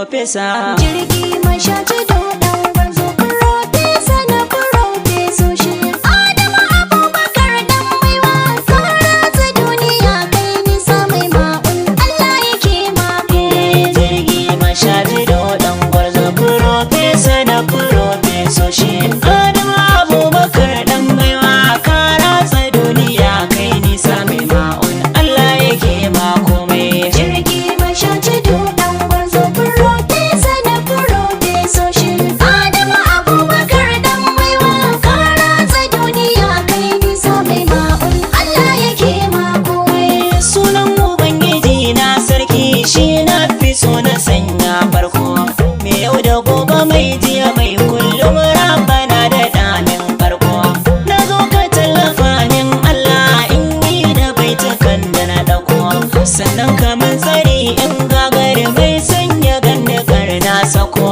furofesa. Jirgi masha tudu dan gwarzo furofesa na furofesoshi. Adamu Abubakar dan baiwa karatsa duniya kai nisa mai ma'un Allah yake mako. Jirgi masha tudu dan gwarzo furofesa na furofesoshi. Adamu Abubakar dan baiwa karatsa duniya kai nisa mai ma'un Allah yake mako mai. Jirgi masha tudu dan gwarzo furofesa na furofesoshi. Adamu Abubakar dan baiwa karatsa duniya kai nisa mai ma'un Allah yake mako. Sunan Ubangiji na sarki shi na fi so na sanya farko. Me yau da gobe mai jiya mai kullum rabana da damin farko. Na zo ka tallafa min Allah in yi da baitukan da na dauko. Sannan kaman tsari in gagari mai sanya ganni karna sako.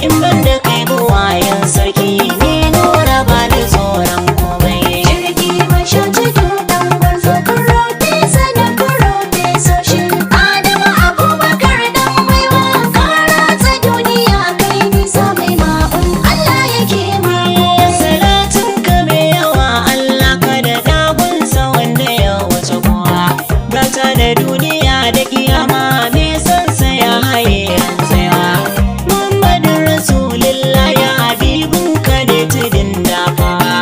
In ban da kai buwayen sarki ni nura ba da tsoron komai. Jirgi masha tudu dan gwarzo furofesa na furofesoshi. Adamu Abubakar dan baiwa karatsa duniya kai nisa mai ma'un Allah yake mako. Salatin ka mai yawa Allah ka da dagunsa wanda ya wuce kowa. Gata da duniya da kiyama me sansa ya haye yan tsayawa. Muhammadin Rasulullah ya habibin ka ne tudun dafawa.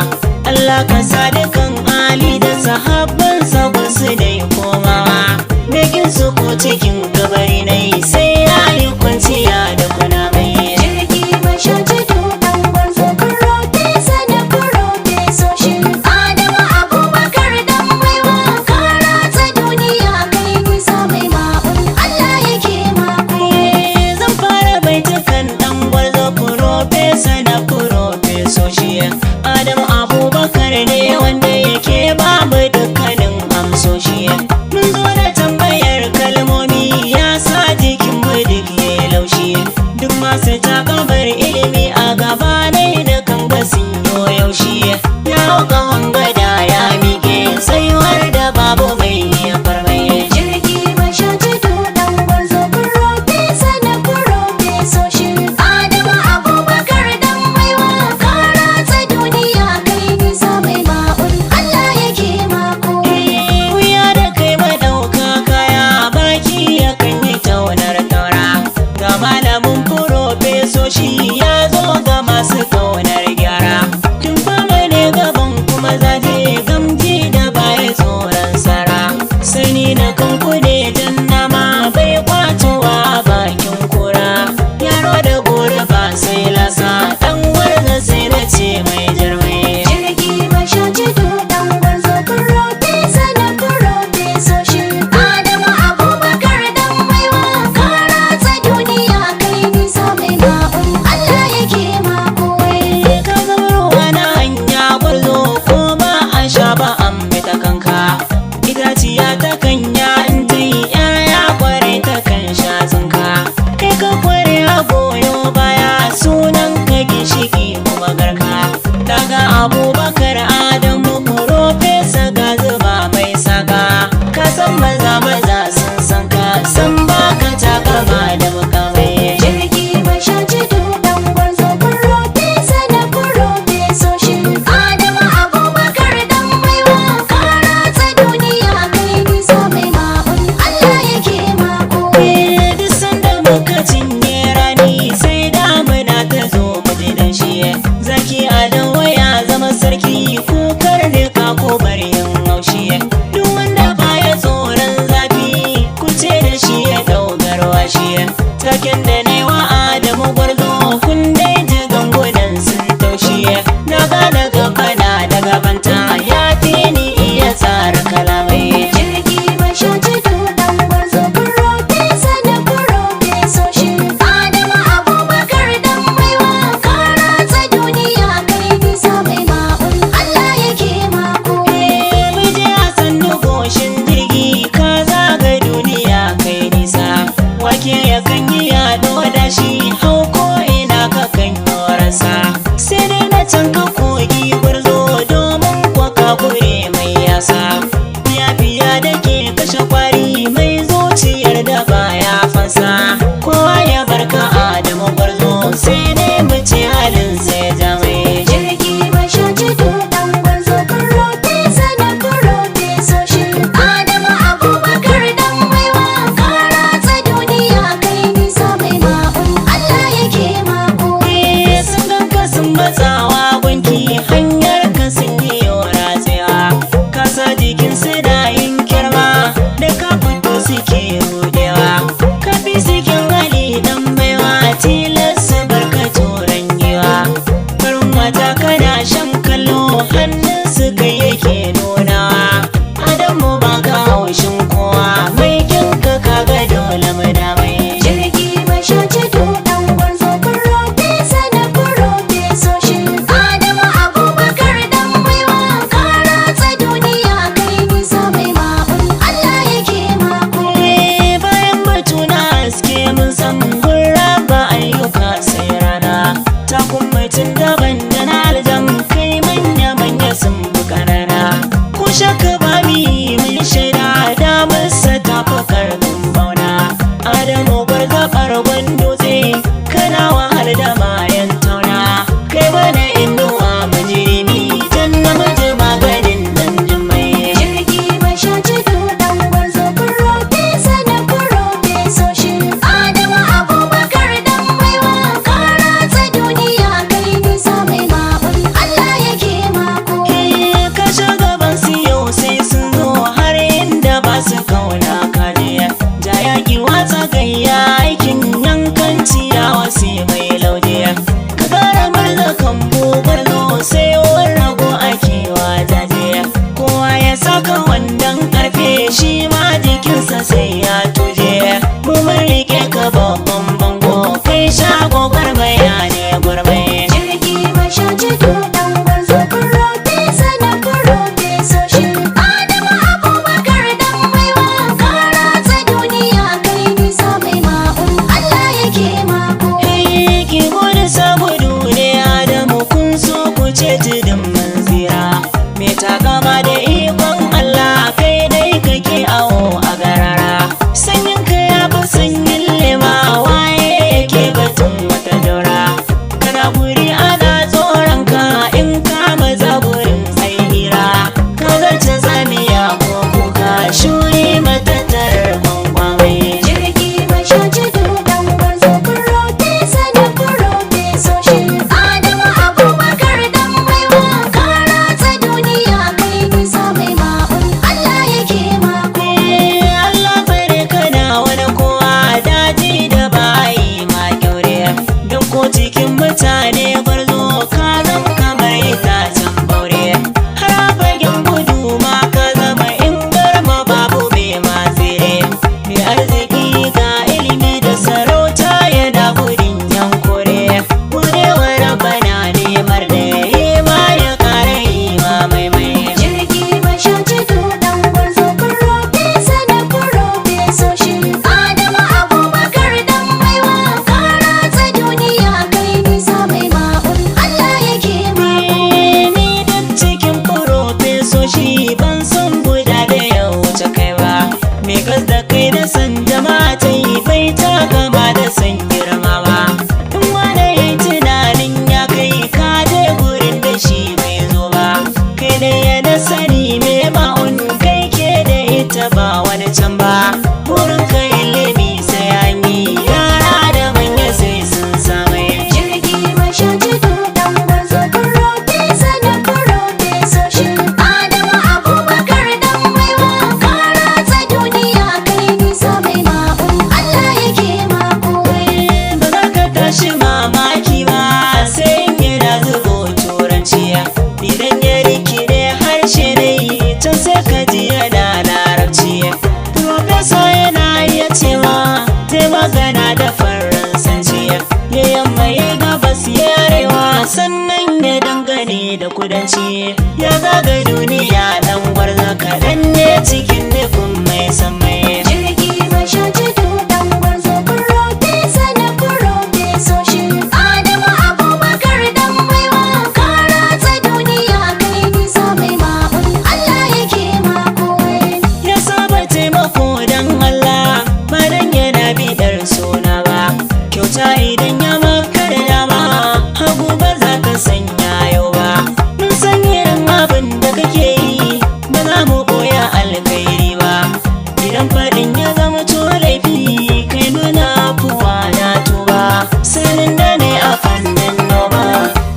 Allah ka sa dukan Ali da sahabbansa ba su dai komawa. Begin su ko cikin kabari na yi sai ya yi kwanciya da kuna mai. Jirgi masha tudu dan gwarzo furofesa na furofesoshi. Adamu Abubakar dan baiwa karatsa duniya kai nisa mai ma'un Allah yake mako. Zan fara baitukan dan gwarzo furofesa na furofesoshi. Adamu Abubakar ne wanda yake babu dukkanin amsoshi. Mun zo da tambayar kalmomi ya sa jikin amsoshi ban san guda da ya wuce kai ba. Me gas da kai da san jama'a ta yi bai ta gama da san girma ba. In wani ya yi tunanin ya kai ka je gurin da shi bai zo ba. Kai da ya da sani me ma'un kai ke da ita ba wani can ba. Wurin ka ilimi sai an yi yara da manya sai sun samai. Jirgi masha tudu dan gwarzo farfesa da farfesoshin Adamu Abubakar dan baiwa ka ratsa duniya kai nisa mai ma'un Allah yake mako. Ba za ka tashi mamaki ba sai in yana zubo turanci. Idan ya rikide harshe ne can sai ka ji yana larabci. Profesa yana iya cewa zai magana da faransanci. Ya yamma ya gabas ya arewa sannan ya dangane da kudanci. Ya zaga duniya dan gwarza kaɗan ne cikin nufin mai sammai. Jirgi masha tudu dan gwarzo farfesa da farfesoshin Adamu Abubakar dan baiwa ka ratsa duniya kai nisa mai ma'un Allah yake mako. Ya saba taimako don Allah ba dan yana bidar suna ba. Kyauta idan ya maka da dama hagu ba za ka sanya yau ba. Mun san irin abin da kake yi ba za mu koya alkhairi ba. Idan faɗin ya zama to laifi kai nuna afuwa na tuba. Sanin da ne a fannin noma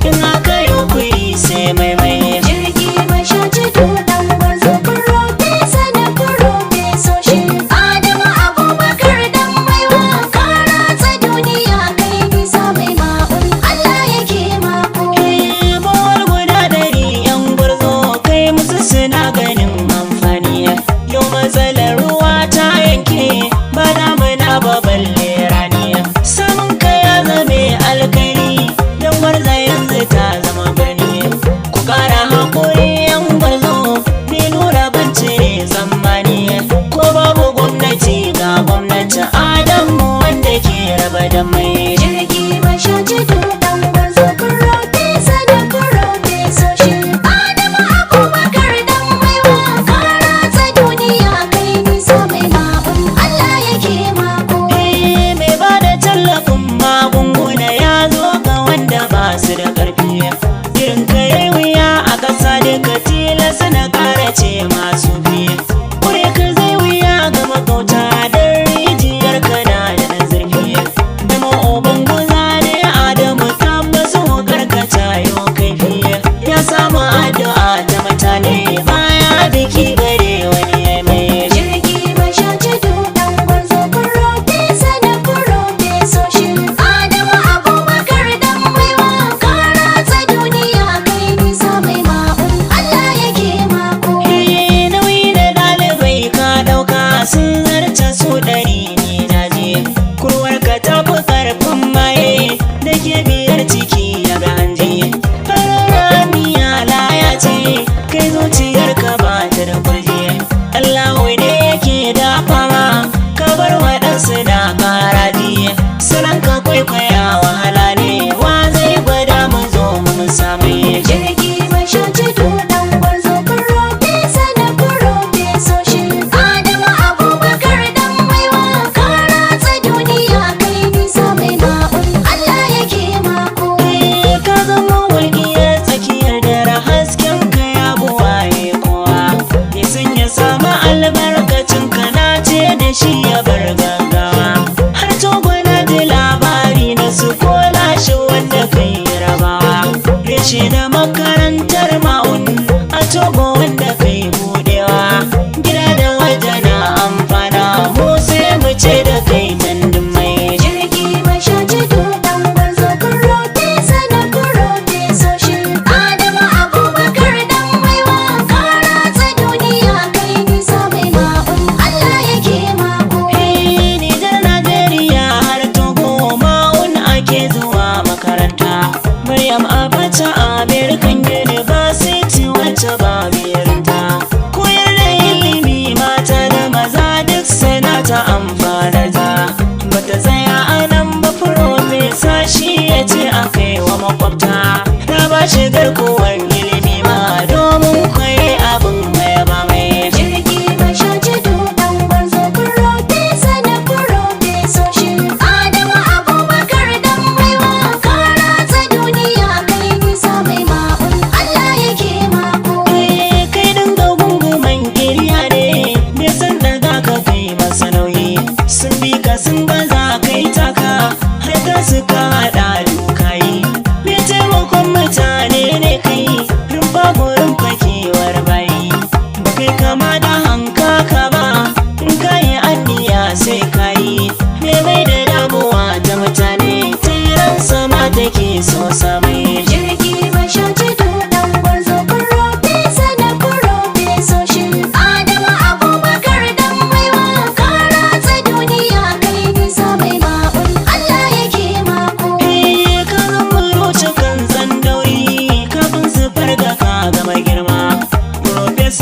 in aka yi kuri sai maimai. Jirgi masha tudu dan gwarzo farfesa da farfesoshin Adamu Abubakar dan baiwa ka ratsa duniya kai nisa mai ma'un Allah yake mako. Bawar guda ɗari yan gwarzo kai musu suna ganin amfani. Yau matsalar ruwa ta yanke ba damuna ba balle rani. Samun ka ya zame alkhairi don gwarza yanzu ta zama birni. Ku ƙara haƙuri yan gwarzo ni nura ban cire tsammani. Ko babu gwamnati ga gwamnati Adamu wanda ke raba da mai. Jirgi masha tudu dan gwarzo farfesa da farfesoshin Adamu Abubakar dan baiwa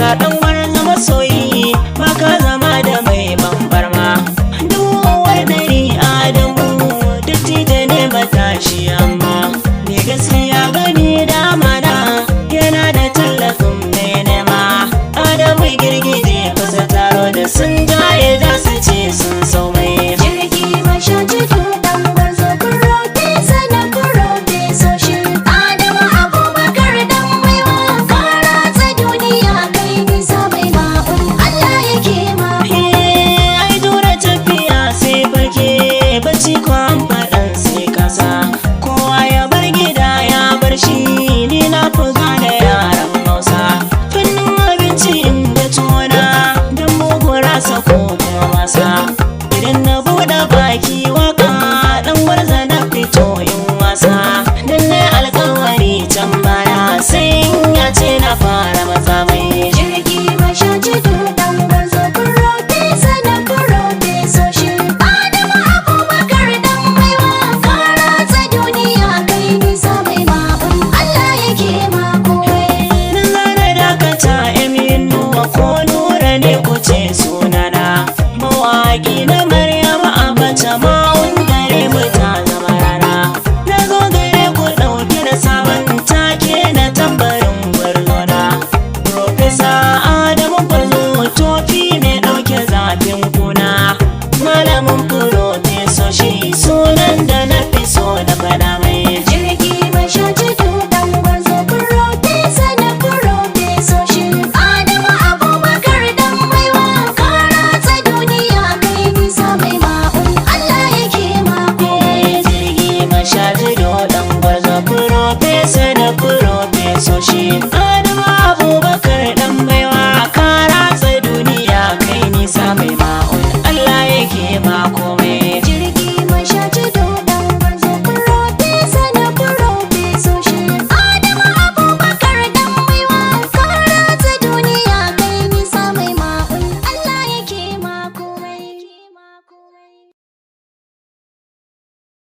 isa dan wani masoyi baka zama da mai bambarma duwar dari Adamu duk da ne matashi amma me gaskiya gani da mana yana da tallafin mai nema Adamu girgije kusa taro da sun